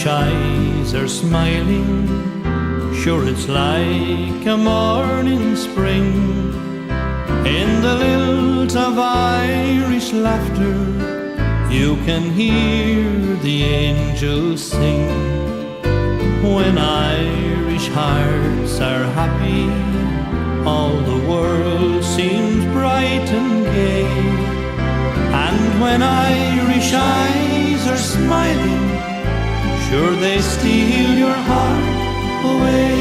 Irish eyes are smiling, sure it's like a morning spring. In the lilt of Irish laughter, you can hear the angels sing. When Irish hearts are happy, all the world seems bright and gay. And when Irish eyes are smiling, sure they steal your heart away.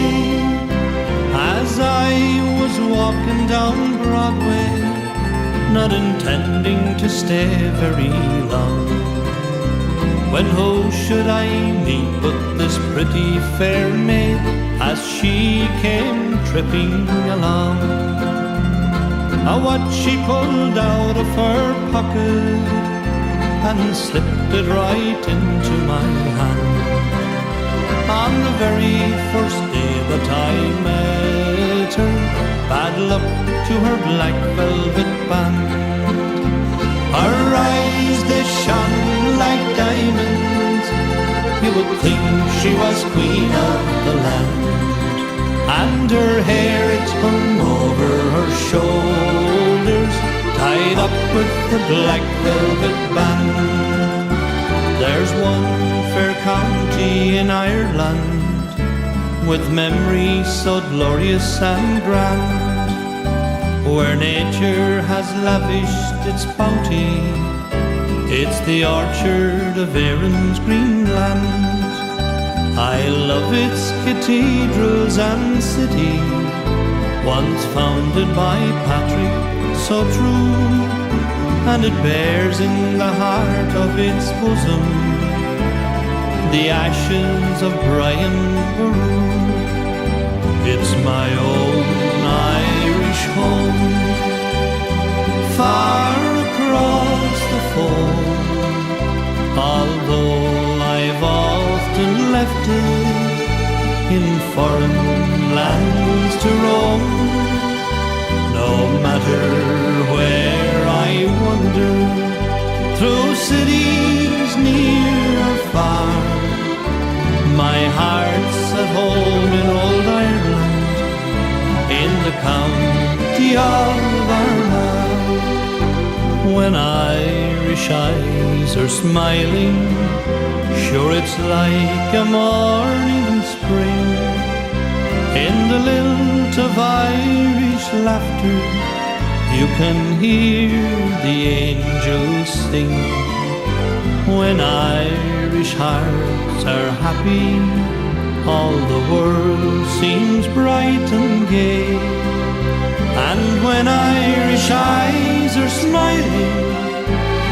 As I was walking down Broadway, not intending to stay very long, when who should I meet but this pretty fair maid as she came tripping along. What she pulled out of her pocket and slipped it right into my hand. On the very first day that I met her, bad luck to her black velvet band. Her eyes, they shone like diamonds, you would think she was queen of the land. And her hair, it hung over her shoulders, tied up with the black velvet band. There's one fair county in Ireland, with memories so glorious and grand, where nature has lavished its bounty. It's the orchard of Erin's green land. I love its cathedrals and city, once founded by Patrick so true, and it bears in the heart of its bosom the ashes of Brian Boru. It's my own Irish home, far across the foam, although I've often left it in foreign lands to roam. No matter where I wander, through cities near or far, my heart's at home in old Ireland, in the county of Armagh. When Irish eyes are smiling, sure it's like a morning spring. In the lilt of Irish laughter, you can hear the angels sing. When Irish hearts are happy, all the world seems bright and gay. And when Irish eyes are smiling,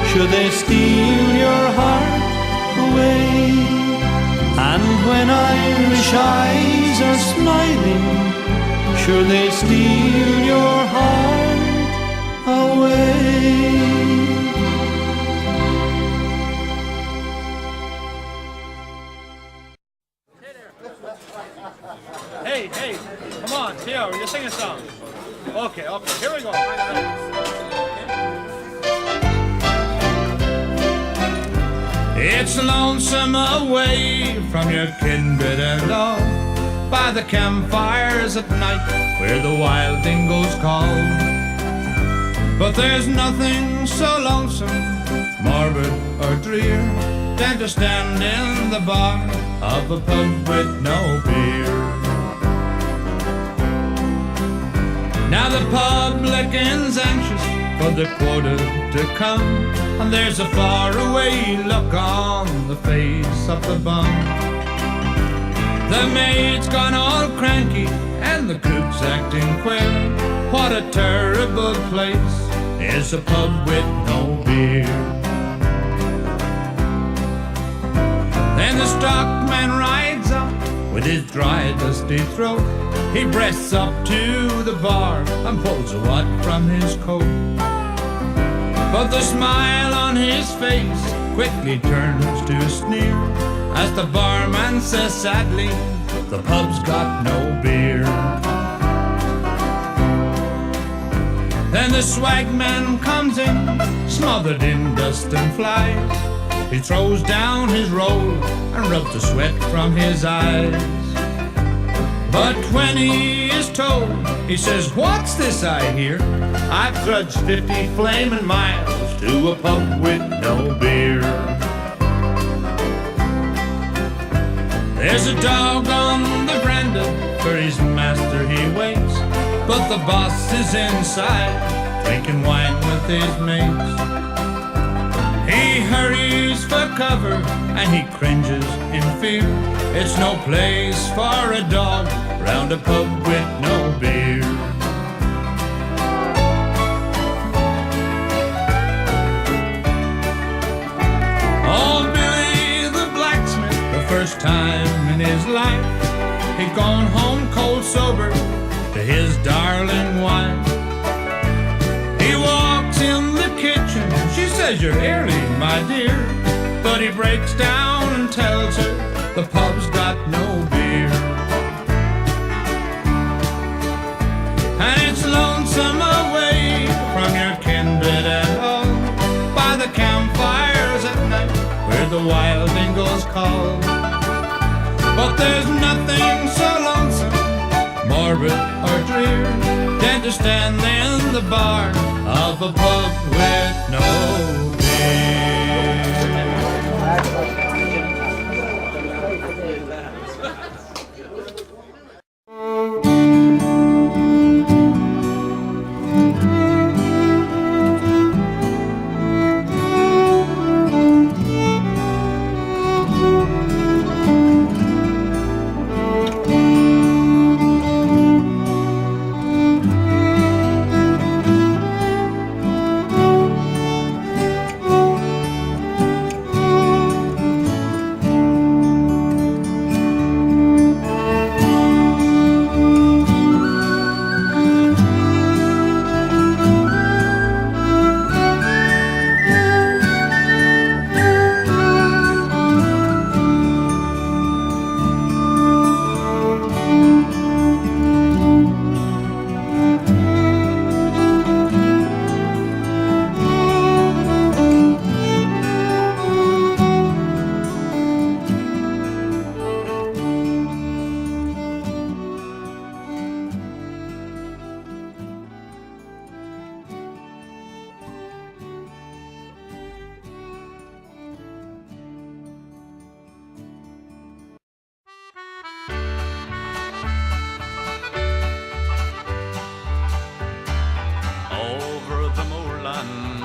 should they steal your heart away? And when Irish eyes are smiling, should they steal your heart away? Hey, come on, Theo, you sing a song. Okay, here we go. It's lonesome away from your kindred and all, by the campfires at night where the wild dingoes call. But there's nothing so lonesome, morbid or drear, than to stand in the bar of a pub with no beer. Now the publican's anxious for the quota to come, and there's a faraway look on the face of the bum. The maid's gone all cranky and the cook's acting queer. What a terrible place is a pub with no beer. Then the stockman rides up with his dry, dusty throat. He breasts up to the bar and pulls a wad from his coat. But the smile on his face quickly turns to a sneer as the barman says sadly, the pub's got no beer. Then the swagman comes in, smothered in dust and flies. He throws down his roll and rubs the sweat from his eyes. But when he is told, he says, "What's this I hear? I've trudged 50 flaming miles to a pub with no beer." There's a dog on the veranda, for his master he waits, but the boss is inside, drinking wine with his mates. He hurries for cover and he cringes in fear. It's no place for a dog round a pub with no beer. Oh, Billy the blacksmith, the first time in his life, he'd gone home cold sober to his darling wife. He walks in the kitchen, she says, "You're early, my dear," but he breaks down and tells her the pub's got no beer. And it's lonesome away from your kindred and all, by the campfires at night where the wild dingoes call. But there's nothing so lonesome, morbid or drear, than to stand in the bar of a pub with no beer.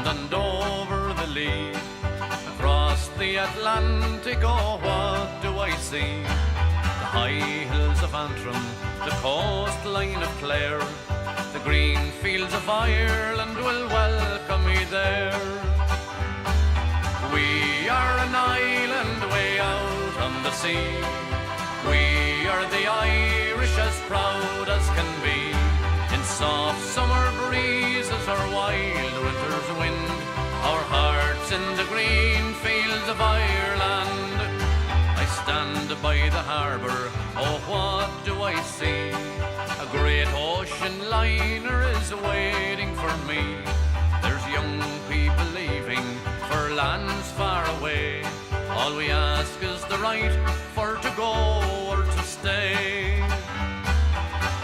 and over the lea, across the Atlantic, oh what do I see? The high hills of Antrim, the coastline of Clare, the green fields of Ireland will welcome me there. We are an island way out on the sea, we are the Irish as proud as can be. In soft summer breezes or wild winter's wind, our hearts in the green fields of Ireland. I stand by the harbour, oh what do I see? A great ocean liner is waiting for me. There's young people leaving for lands far away. All we ask is the right for to go or to stay.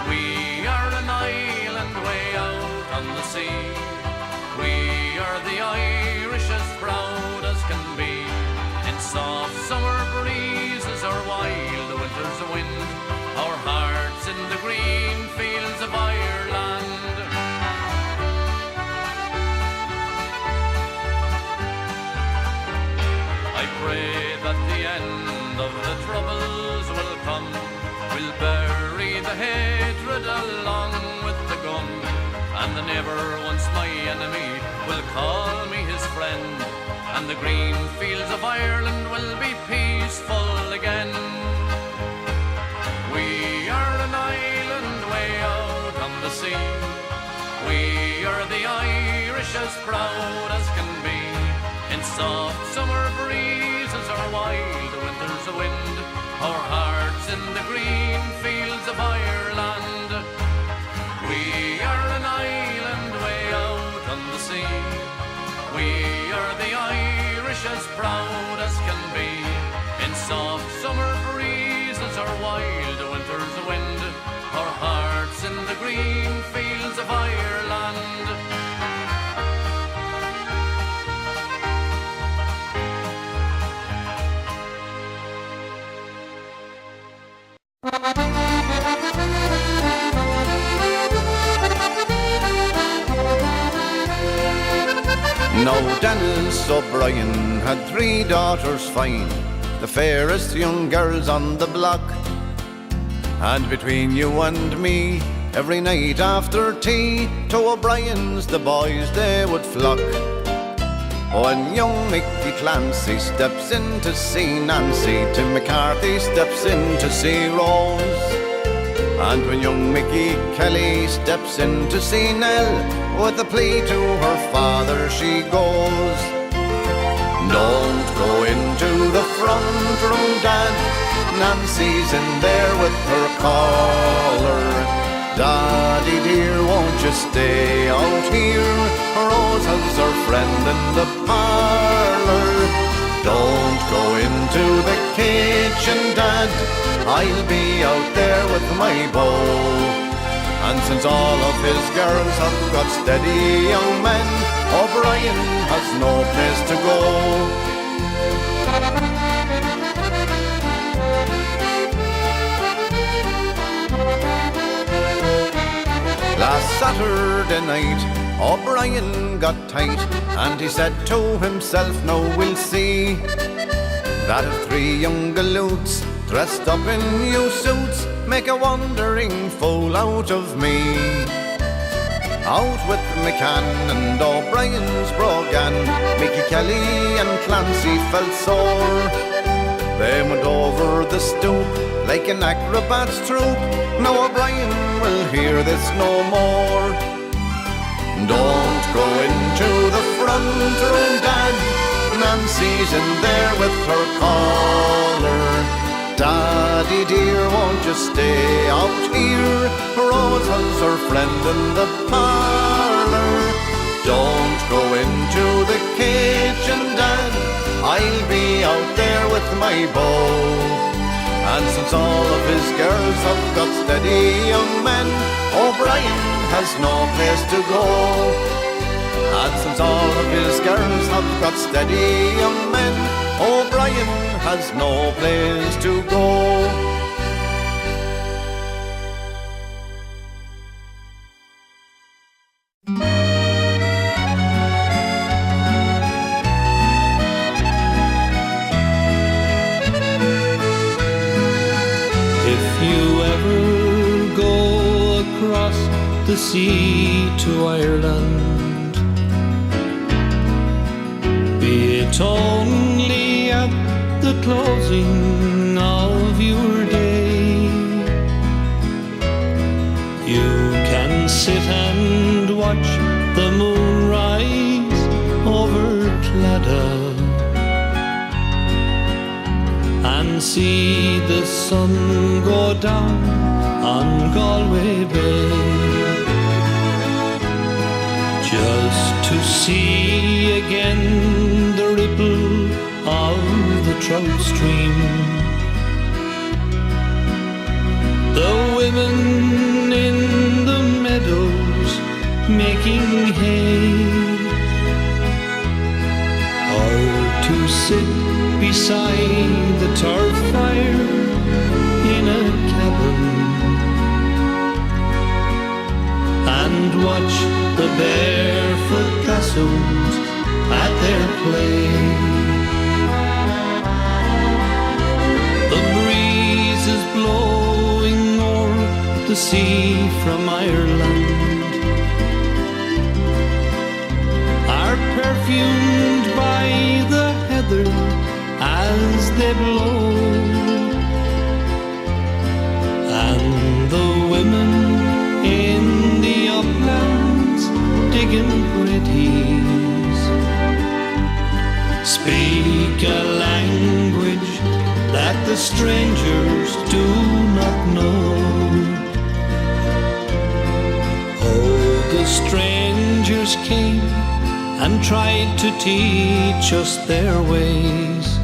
We are an island way out on the sea, we are the Irish as proud as can be. In soft summer breezes or wild winter's wind, our hearts in the green fields of Ireland. I pray that the end of the troubles will come, we'll bury the hatred along with the gun, and the neighbour once my enemy will call me his friend, and the green fields of Ireland will be peaceful again. We are an island way out on the sea, we are the Irish as proud as can be. In soft summer breezes or wild winter's wind, our hearts in the green fields of Ireland. We are an island way out on the sea, we are the Irish as proud Now Dennis O'Brien had 3 daughters fine, the fairest young girls on the block. And between you and me, every night after tea, to O'Brien's the boys they would flock. When young Mickey Clancy steps in to see Nancy, Tim McCarthy steps in to see Rose. And when young Mickey Kelly steps in to see Nell, with a plea to her father she goes. Don't go into the front room, Dad, Nancy's in there with her caller. Daddy dear, won't you stay out here? Rose has her friend in the parlour. Don't go into the kitchen, Dad, I'll be out there with my bow. And since all of his girls have got steady young men, O'Brien has no place to go. Last Saturday night, O'Brien got tight, and he said to himself, now we'll see that if 3 young galoots dressed up in new suits make a wandering fool out of me. Out with McCann and O'Brien's Brogan, Mickey Kelly and Clancy felt sore. They went over the stoop like an acrobat's troupe. Now O'Brien will hear this no more. Don't go into the front room, Dad, Nancy's in there with her caller. Daddy dear, won't you stay out here? Rose has her friend in the parlour. Don't go into the kitchen, Dad, I'll be out there with my bow. And since all of his girls have got steady young men, O'Brien has no place to go. And since all of his girls have got steady young men, O'Brien has no place to go. If you ever go across the sea to Ireland, be it only at the closing of your day, you can sit and watch the moon rise over Claddagh and see the sun go down on Galway Bay, just to see again the ripple of the trout stream, the women in the meadows making hay, or to sit beside the turf fire in a cabin and watch the barefoot lassos at their play. The breeze is blowing o'er the sea from Ireland, are perfumed by the heather as they blow, and the women in the uplands digging pretties speak a language that the strangers do not know. Oh, the strangers came and tried to teach us their ways.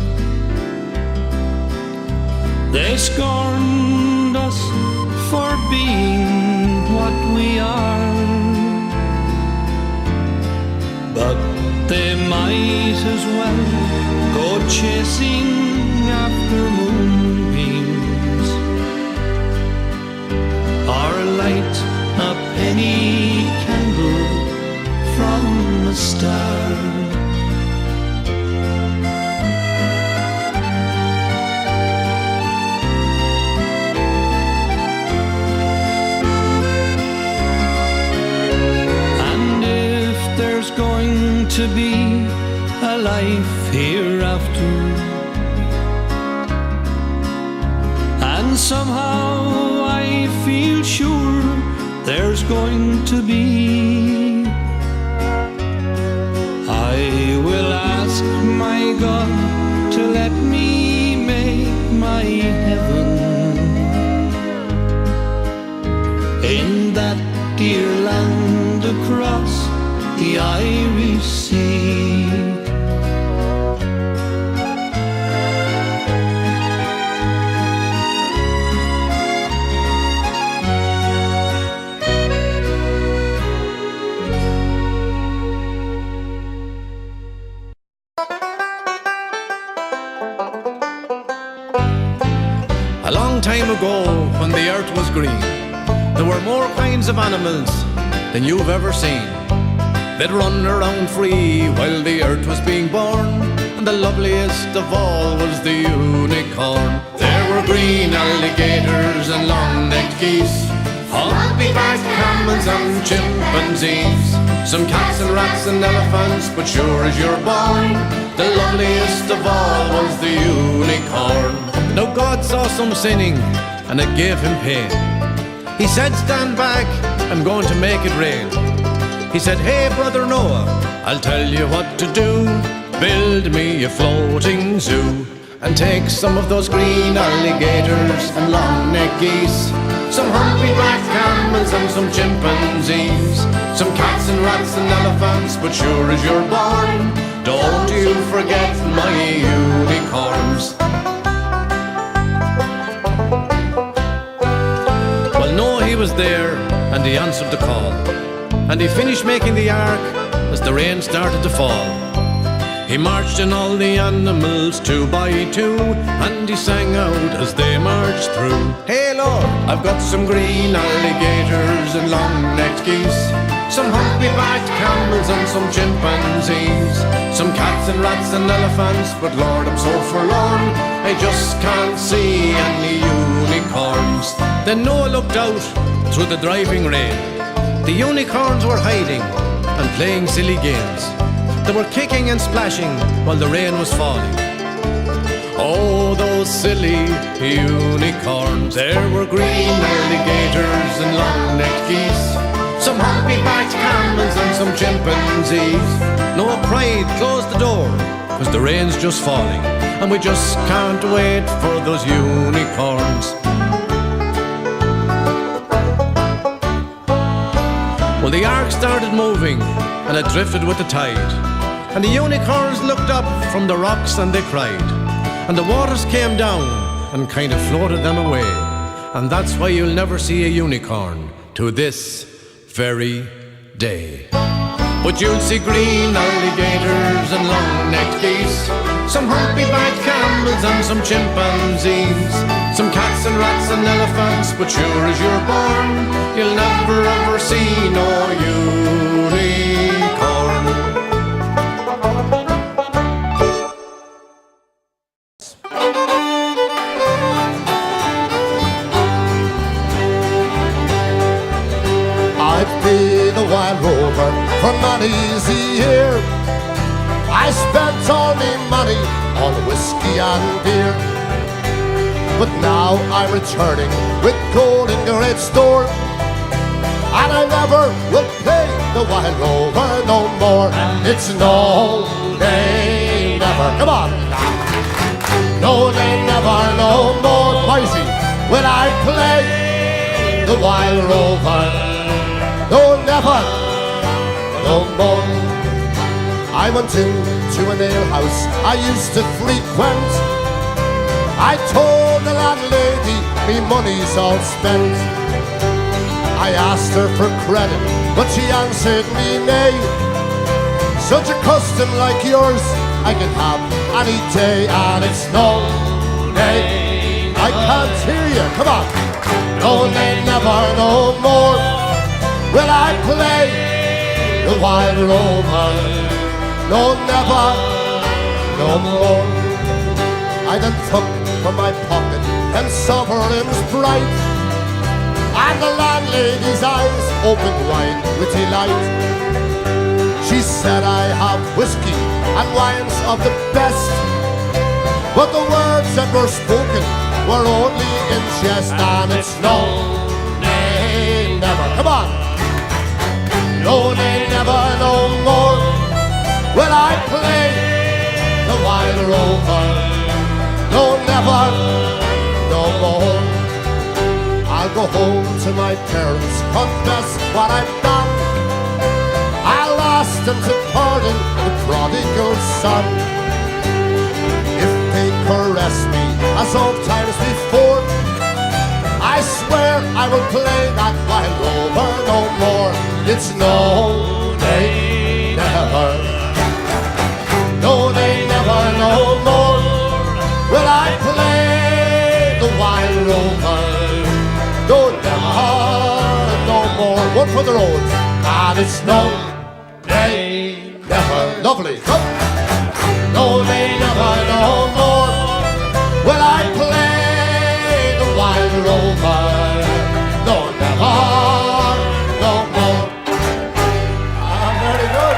They scorned us for being what we are, but they might as well go chasing after moonbeams or light a penny candle from a star. going to be a life hereafter, and somehow I feel sure there's going to be. I will ask my God to let me make my heaven in that dear land across the Irish Sea. A long time ago, when the earth was green, there were more kinds of animals than you've ever seen. They'd run around free while the earth was being born, and the loveliest of all was the unicorn. There were green alligators and long-necked geese, humpy-backed camels and chimpanzees, some cats and rats and elephants, but sure as you're born, the loveliest of all was the unicorn. Now God saw some sinning, and it gave him pain. He said, stand back, I'm going to make it rain. He said, hey brother Noah, I'll tell you what to do. Build me a floating zoo, and take some of those green alligators and long-necked geese, some humpy-backed camels and some chimpanzees, some cats and rats and elephants, but sure as you're born, don't you forget my unicorns. Well, Noah, he was there, and he answered the call, and he finished making the ark as the rain started to fall. He marched in all the animals 2 by 2, and he sang out as they marched through. Hey Lord, I've got some green alligators and long-necked geese, some humpy-backed camels and some chimpanzees, some cats and rats and elephants, but Lord, I'm so forlorn, I just can't see any unicorns. Then Noah looked out through the driving rain. The unicorns were hiding and playing silly games. They were kicking and splashing while the rain was falling. Oh, those silly unicorns. There were green alligators and long-necked geese, some humpy-backed camels and some chimpanzees. Noah cried, close the door, 'cause the rain's just falling, and we just can't wait for those unicorns. Well, the ark started moving, and it drifted with the tide, and the unicorns looked up from the rocks and they cried, and the waters came down and kind of floated them away. And that's why you'll never see a unicorn to this very day. But you'll see green alligators and long-necked geese, some humpy-backed camels and some chimpanzees, some cats and rats and elephants, but sure as you're born, you'll never ever see no unicorn. I've been a wild rover for many's a year. I spent all my money on whiskey and beer, but now I'm returning with gold in great store, and I never will play the wild rover no more. It's no, they never, come on, no, they never, no more, Moisey, will I play the wild rover. No, never, no more. I went into an alehouse I used to frequent. I told the landlady me money's all spent. I asked her for credit, but she answered me nay. Such a custom like yours I can have any day, and it's no, nay. I can't hear you, come on. No, they never, no more will I play the wild rover. No, never, no more. I then took from my pocket 10 sovereigns bright, and the landlady's eyes opened wide with delight. She said I have whiskey and wines of the best, but the words that were spoken were only in jest. And it's no, nay, never. Come on. No, nay, never, no more will I play the Wild Rover. No, never, no more. I'll go home to my parents, confess what I've done. I'll ask them to pardon the prodigal son. If they caress me as old times before, I swear I will play that Wild Rover no more. It's no, nay, never. No, nay, never, no more will I play the Wild Rover. No, never, no more. One for the road. And it's no, nay, never. Lovely. Come. No, nay, never, no more will I play the Wild Rover. No, never, no more. Ah, very good.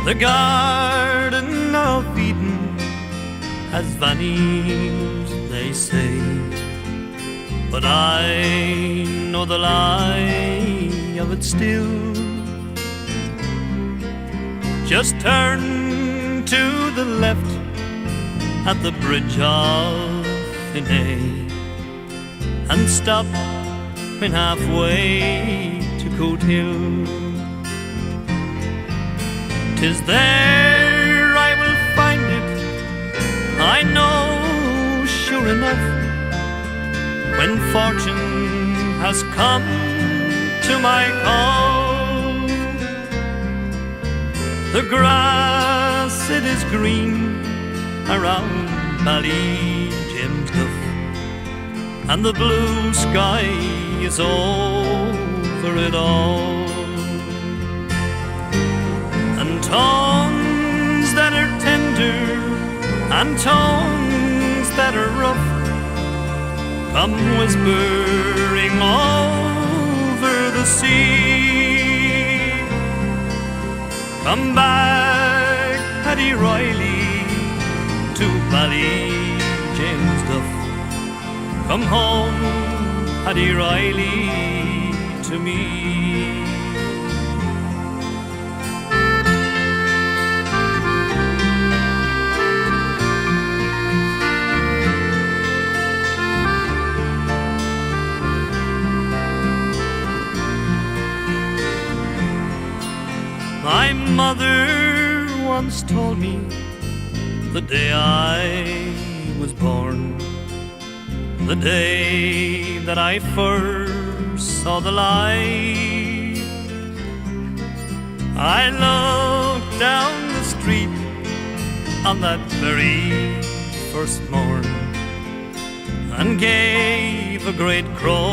The Garden of Eden has vanished, they say, but I know the lie of it still. Just turn to the left at the bridge of Finney and stop when halfway to Coat Hill. 'Tis there I will find it, I know sure enough, when fortune has come to my call. The grass it is green around Ballygymsduff, and the blue sky is over it all. And tongues that are tender and tongues that are rough come whispering over the sea. Come back, Paddy Riley, to Ballygymsduff. Come home, Paddy Riley, to me. My mother once told me the day I was born, the day that I first saw the light. I looked down the street on that very first morn and gave a great crow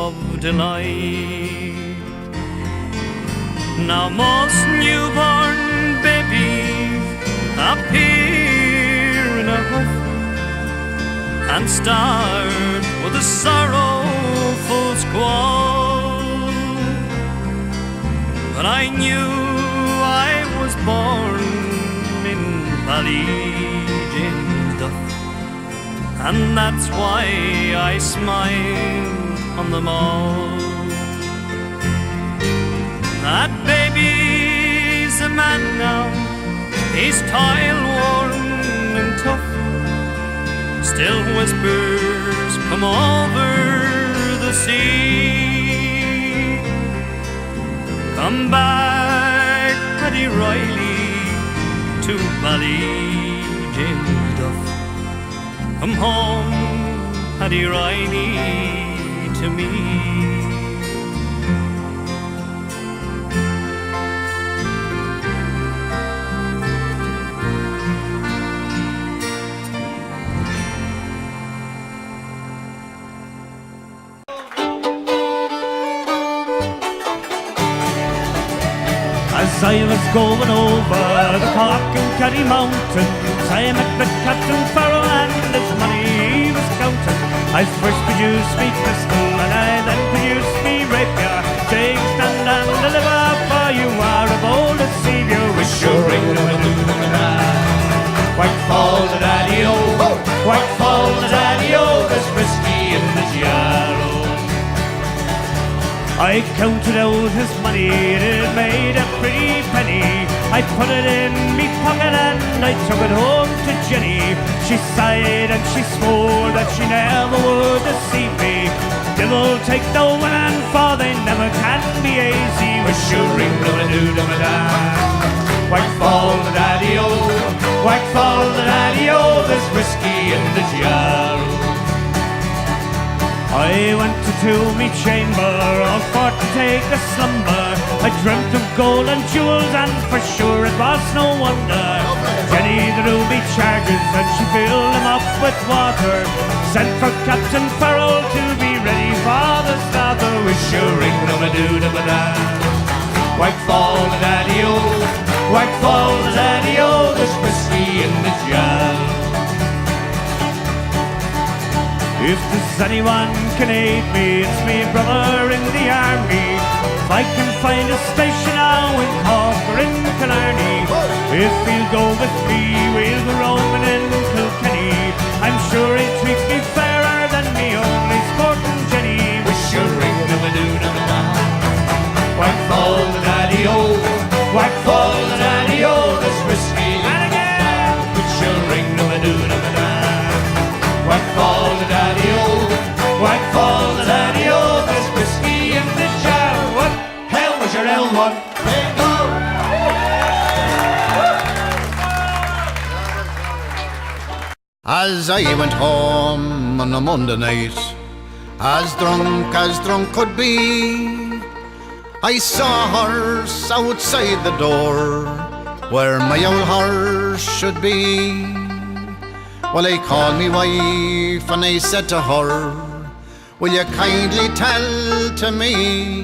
of delight. Now most newborn babies appear in a huff and start with a sorrowful squall. But I knew I was born in Ballygymsduff, and that's why I smile on them all. That baby's a man now, he's toil-worn and tough, still whispers come over the sea. Come back, Paddy Riley, to Ballygymsduff. Come home, Paddy Riley, to me. As I was going over the Cork and Kerry mountains, I met with Captain Farrell and his money he was counting. I first produced me pistol and I then produced me rapier. Take stand and deliver, for you are a bold deceiver. With your ring of a doo-da-da. White fall the daddy-o, white fall the daddy-o, there's whiskey in the jarro. I counted out his money, it made a pretty penny. I put it in me pocket and I took it home to Jenny. She sighed and she swore that she never would deceive me. Devil take the women, for they never can be easy. With shooting doo-da-da-da. White fall the daddy-o, white fall the daddy-o, there's whiskey in the jar. I went to me chamber, all for to take a slumber. I dreamt of gold and jewels, and for sure it was no wonder. Jenny threw me charges, and she filled them up with water. Sent for Captain Farrell to be ready for the slaughter. With shooting doo-da-da-da. White fall the daddy-o, white fall the daddy-o, there's whiskey in the jar. If there's anyone can aid me, it's me brother in the army. If I can find a station now in Cork or in Killarney, if he'll go with me, we'll go roaming in Kilkenny. I'm sure he'll treat me fairer than me only sporting Jenny. Wish you As I went home on a Monday night, as drunk could be, I saw a horse outside the door where my old horse should be. Well, I called me wife and I said to her, will you kindly tell to me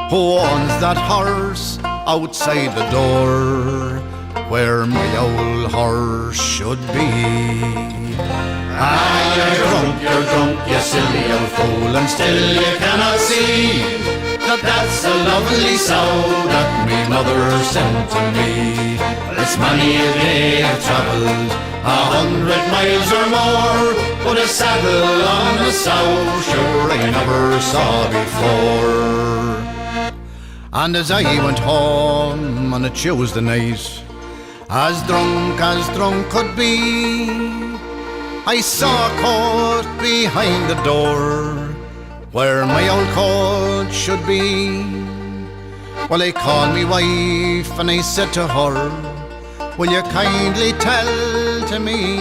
who owns that horse outside the door where my old horse should be? Ah, you're drunk, you silly old fool, and still you cannot see that that's a lovely sow that me mother sent to me. It's many a day I've travelled 100 miles or more, but a saddle on a sow sure I never saw before. And as I went home on a Tuesday night, as drunk could be, I saw a coat behind the door where my old coat should be. Well, I called me wife and I said to her, will you kindly tell to me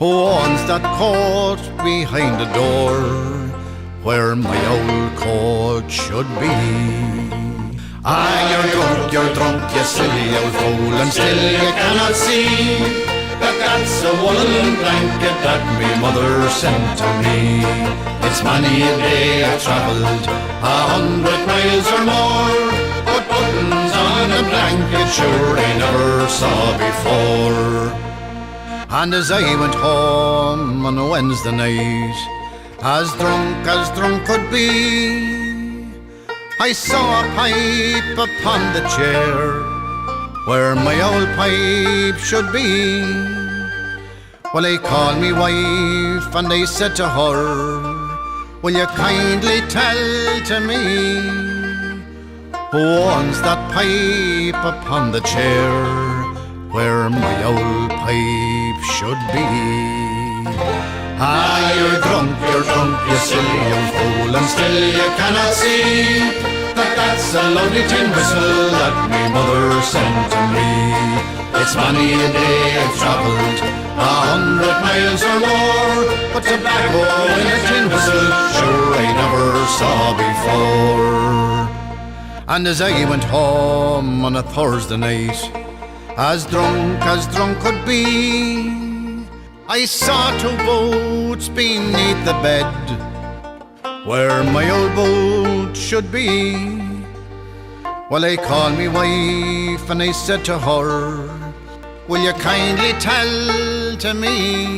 who owns that coat behind the door where my old coat should be? Ah, you're drunk, you silly old fool, and still you cannot see that that's a woolen blanket that me mother sent to me. It's many a day I've travelled 100 miles or more, but buttons on a blanket sure I never saw before. And as I went home on a Wednesday night, as drunk could be, I saw a pipe upon the chair where my old pipe should be. Well, I called me wife and I said to her, will you kindly tell to me who owns that pipe upon the chair where my old pipe should be? Ah, you're drunk, you silly old fool, and still you cannot see that that's a lovely tin whistle that me mother sent to me. It's many a day I've travelled 100 miles or more, but tobacco in a tin whistle sure I never saw before. And as I went home on a Thursday night, as drunk could be, I saw two boats beneath the bed where my old boat should be. Well, I called me wife and I said to her, will you kindly tell to me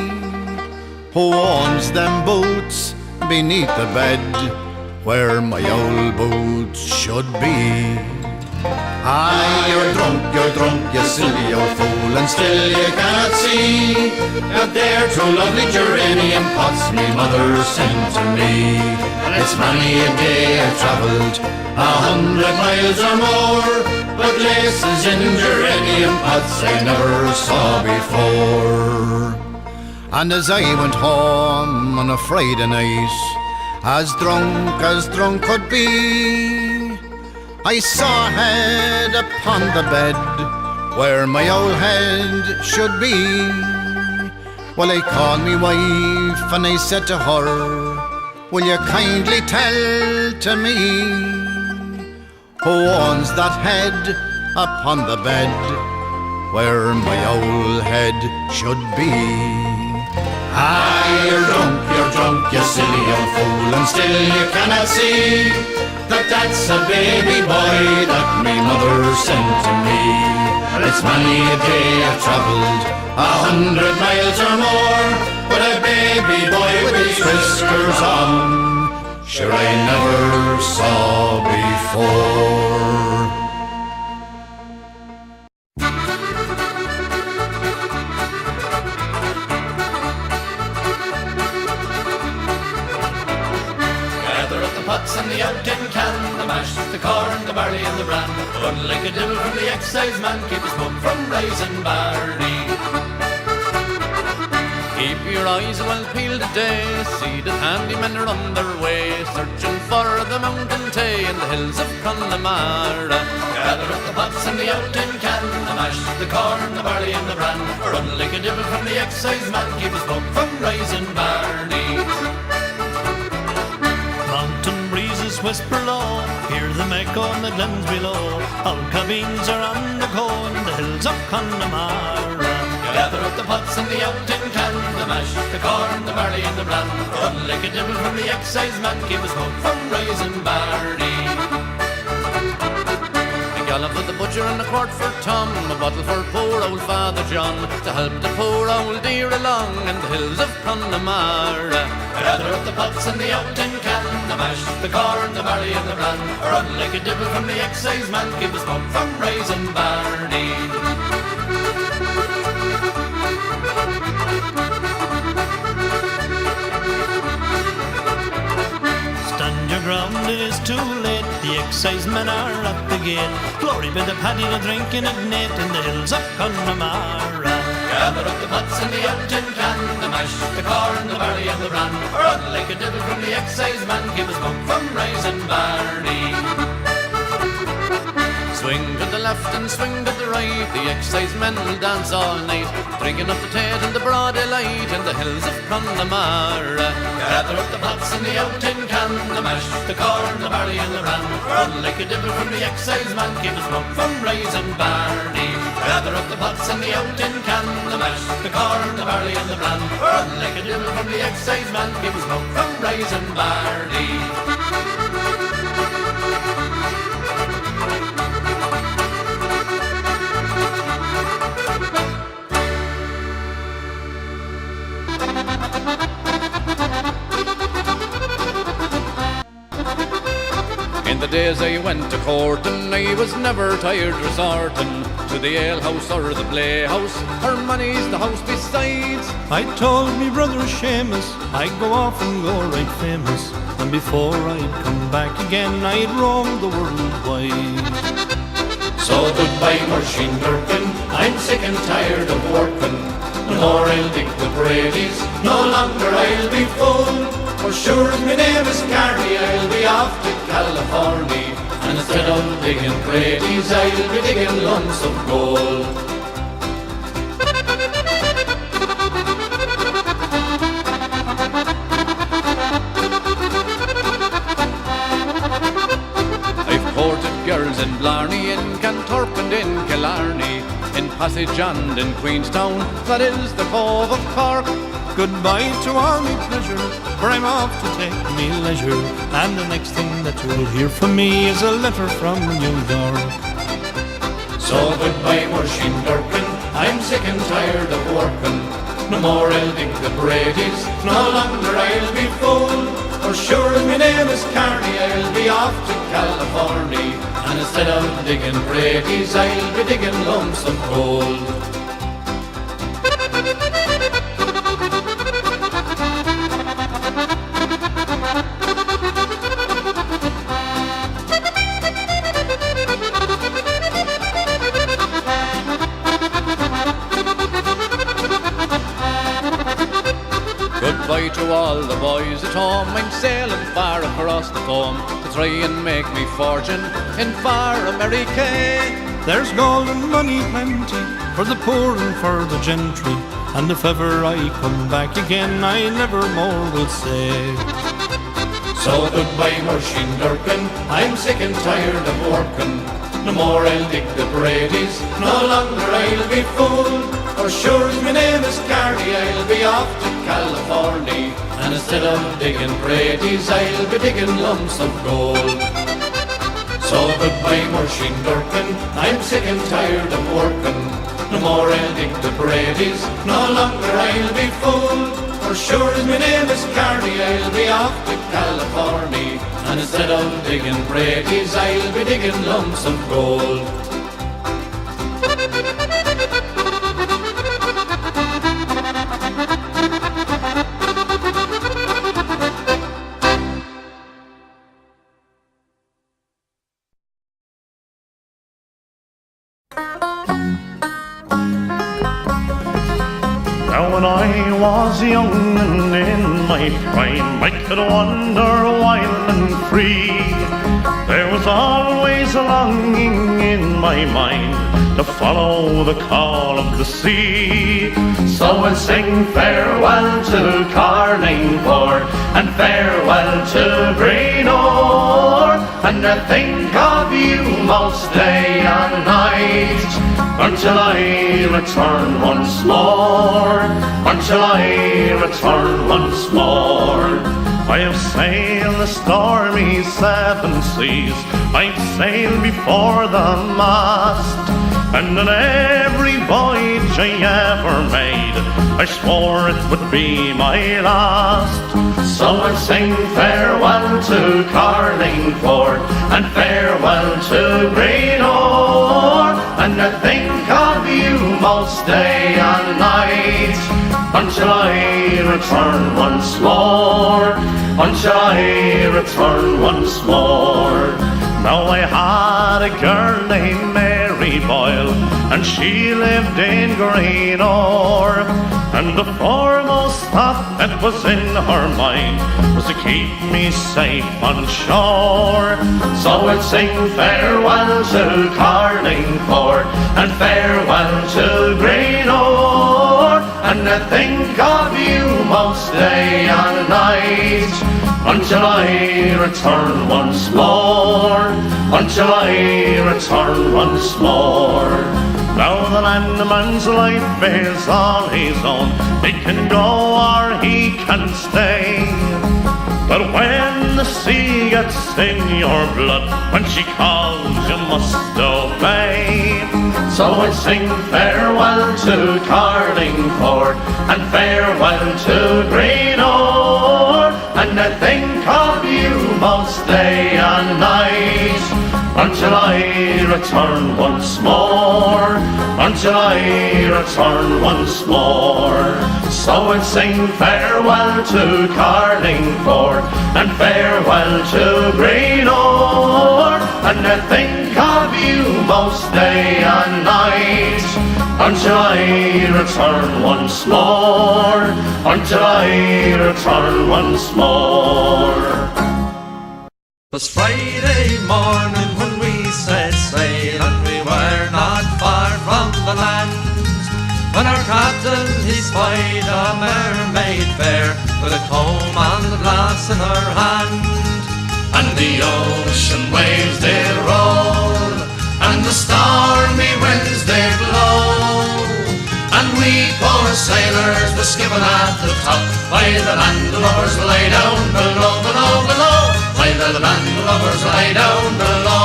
who owns them boats beneath the bed where my old boat should be? Ah, you're drunk, you silly old fool, and still you cannot see that they're two lovely geranium pots me mother sent to me. It's many a day I've travelled 100 miles or more, but laces in geranium pots I never saw before. And as I went home on a Friday night, as drunk could be, I saw a head upon the bed where my old head should be. Well, I called me wife and I said to her, will you kindly tell to me who owns that head upon the bed where my old head should be? Ah, you're drunk, you silly old fool, and still you cannot see that that's a baby boy that me mother sent to me. It's many a day I've travelled 100 miles or more, but a baby boy with his whiskers on sure I never saw before. Pots and the old tin can, the mash, the corn, the barley and the bran. Run like a devil from the excise man, keep his mum from raising barley. Keep your eyes well peeled today, see the handymen are on their way, searching for the mountain tay in the hills of Connemara. Gather up the pots and the out tin can, the mash, the corn, the barley and the bran, run like a devil from the excise man, keep us smoke from rising Barney. Mountain breezes whisper low, hear them echo in the glens below. Our cabins are on the go in the hills of Connemara. Gather up the pots and the out tin can, the mash, the corn, the barley and the bran, run like a devil from the excise man, keep us smoke from rising Barney. A gallon for the butcher and a quart for Tom, a bottle for poor old Father John, to help the poor old dear along in the hills of Connemara. Gather up the pots and the out tin can, the mash, the corn, the barley and the bran, run like a devil from the excise man, keep us smoke from rising Barney. Stand your ground, it is too late, the excise men are at the gate. Glory be the paddy, the drinking at Nate in the hills of Connemara. Gather up the pots and the out tin can, the mash, the corn, the barley and the bran, run like a devil from the excise man, keep us smoke from rising Barney. Swing to the left and swing to the right, the excise men will dance all night, drinking up the Tate and the broad delight in the hills of Connemara. Gather up the pots and the out tin can, the mash, the corn, the barley and the bran, run like a devil from the excise man, keep us smoke from rising Barney. Gather up the pots and the out tin can, the mash, the corn, the barley and the bran, run like a devil from the excise man, keep us smoke from rising Barney. In the days I went to courtin', I was never tired resortin' to the alehouse or the playhouse, or money's the house besides. I told me brother Seamus I'd go off and go right famous, and before I'd come back again I'd roam the world wide. So goodbye Machine Durkin, I'm sick and tired of working. No more I'll dig the Brady's, no longer I'll be full. For sure as my name is Carney, I'll be off to California, and instead of digging Brady's, I'll be digging lumps of gold. I've courted girls in Blarney, in Cantorp and in Killarney, in Passage and in Queenstown, that is the Cove of Cork. Goodbye to all me pleasure, for I'm off to take me leisure, and the next thing that you'll hear from me is a letter from New York. So goodbye Machine Durkin, I'm sick and tired of working. No more I'll dig the Brady's, no longer I'll be full. For sure as my name is Carney, I'll be off to California, and instead of digging Brady's, I'll be digging lumps of gold. Goodbye to all the boys at home, I'm sailing far across the foam to try and make me fortune in far America. There's gold and money plenty for the poor and for the gentry, and if ever I come back again I never more will say. So goodbye Machine Durkin, I'm sick and tired of working. No more I'll dig the Brady's, no longer I'll be full. For sure as my name is Carney, I'll be off to California, and instead of digging Brady's, I'll be digging lumps of gold. So goodbye Machine Durkin, I'm sick and tired of working. No more I'll dig the Brady's, no longer I'll be full. For sure as my name is Carney, I'll be off to California, and instead of digging Brady's, I'll be digging lumps of gold. Now when I was young and in my prime, I could wander wild and free. There was always a longing in my mind to follow the call of the sea. So I'll sing farewell to Carlingford and farewell to Greenore, and I think of you most day and night until I return once more, until I return once more. I have sailed the stormy seven seas, I've sailed before the mast, and in every voyage I ever made, I swore it would be my last. So I'll sing farewell to Carlingford and farewell to Greenore, and I think of you most day and night until I return once more, until I return once more. Now I had a girl named Mary Boyle, and she lived in Greenore, and the foremost thought that was in her mind was to keep me safe on shore. So I'd sing farewell to Carlingford and farewell to Greenore, and I think of you most day and night until I return once more, until I return once more. Now the landman's life is on his own, he can go or he can stay. But when the sea gets in your blood, when she calls you must obey. So I sing farewell to Carlingford and farewell to Greenore, and I think of you most day and night until I return once more, until I return once more. So I'd sing farewell to Carlingford and farewell to Greenore, and I think of you most day and night until I return once more, until I return once more. 'Twas Friday morning when we set sail, and we were not far from the land, when our captain he spied a mermaid fair, with a comb and a glass in her hand. And the ocean waves they roll, and the stormy winds they blow, and we poor sailors were skipping at the top, while the landlubbers lay down below, below, below, while the landlubbers lay down below.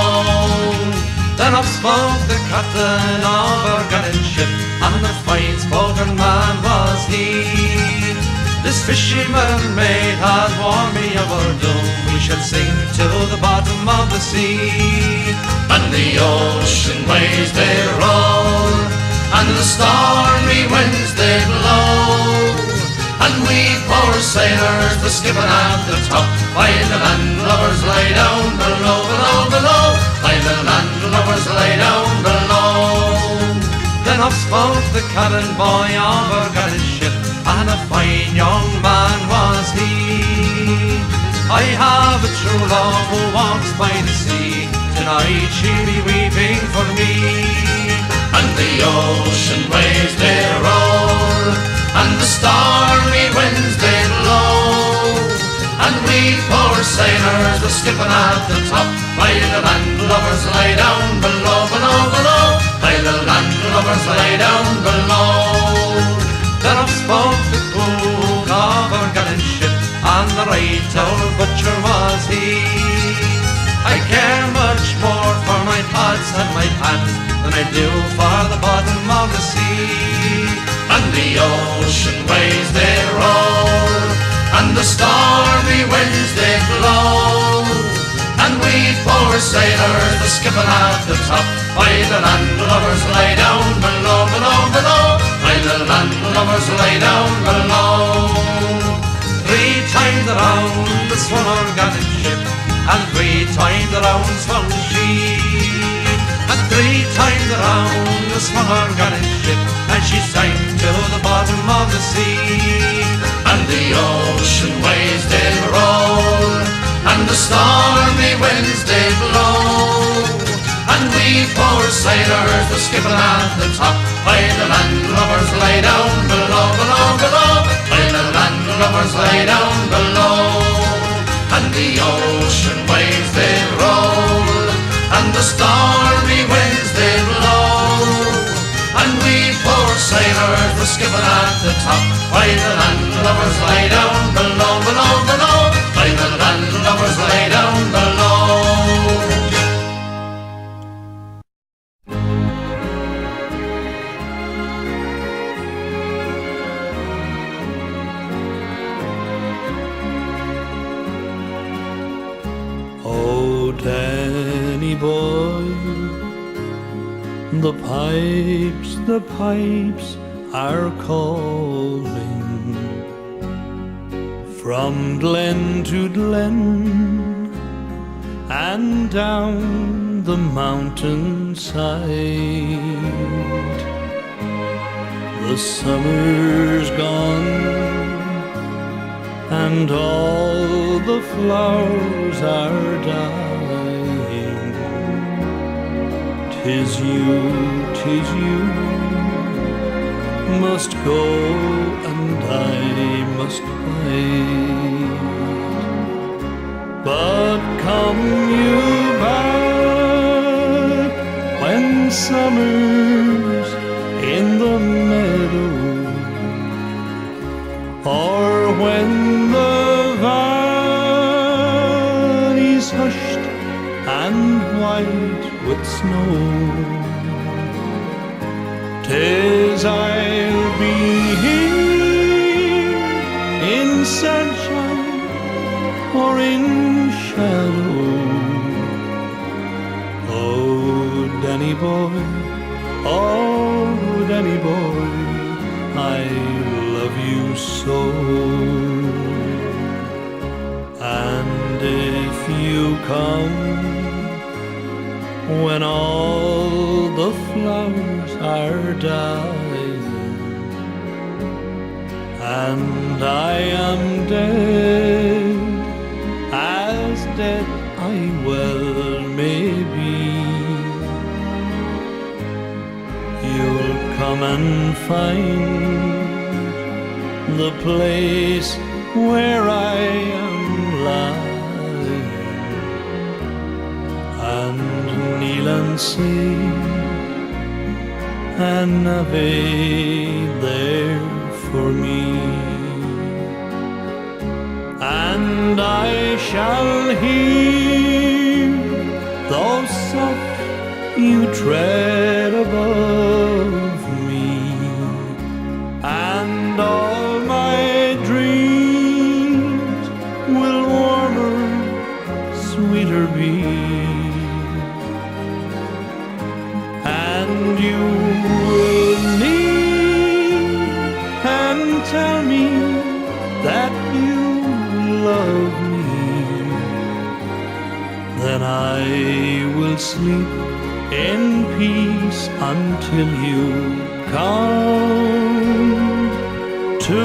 Then up spoke the captain of our gallant ship, and a fine spoken man was he. This fisherman maid had warned me of our doom, we should sink to the bottom of the sea. And the ocean waves they roll, and the stormy winds they blow, and we poor sailors were skipping at the top, while the landlubbers lay down below, below, below, while the landlubbers lay down below. Then up spoke the cabin boy of our gallant ship, and a fine young man was he. I have a true love who walks by the sea, tonight she'll be weeping for me. And the ocean waves they roll, and the stormy winds they blow, and we poor sailors were skipping at the top, while the landlubbers lay down below, below, below, while the landlubbers lay down below. Then up spoke the cook of our gallant ship, and the right old butcher was he. I care much more for my pots and my pans than I do for the bottom of the sea. And the ocean waves they roll, and the stormy winds they blow, and we poor sailors were skipping at the top, while the landlubbers lay down below, below, below, while the landlubbers lay down below. 3 times around the swung our gallant ship, and 3 times around swung she, and 3 times around the swung our gallant ship, and she sank to the bottom of the sea. And the ocean waves did roll, and the stormy winds did blow, and we poor sailors were skipping at the top, while the landlubbers lay down below, below, below, while the landlubbers lay down below. And the ocean waves did roll, and the stormy winds did blow, and we poor sailors were skipping at the top, while the landlubbers lay down below, below, below, while the landlubbers lay down below. Oh, Danny boy, the pipes are calling from glen to glen and down the mountainside. The summer's gone and all the flowers are dying. 'Tis you must go and I must wait. But come you back when summer's in the meadow, or when the valley's hushed and white with snow. 'Tis I'll be here in sunshine or in shadow. Oh, Danny boy, oh, Danny boy, I love you so. And if you come when all the flowers are dying, and I am dead, as dead I well may be, you'll come and find the place where I am lying, and kneel and say an Ave there for me, and I shall hear, though soft, you tread above me, and all my dreams will warmer, sweeter be. And you will kneel and tell me that you love me. Then I will sleep in peace until you come to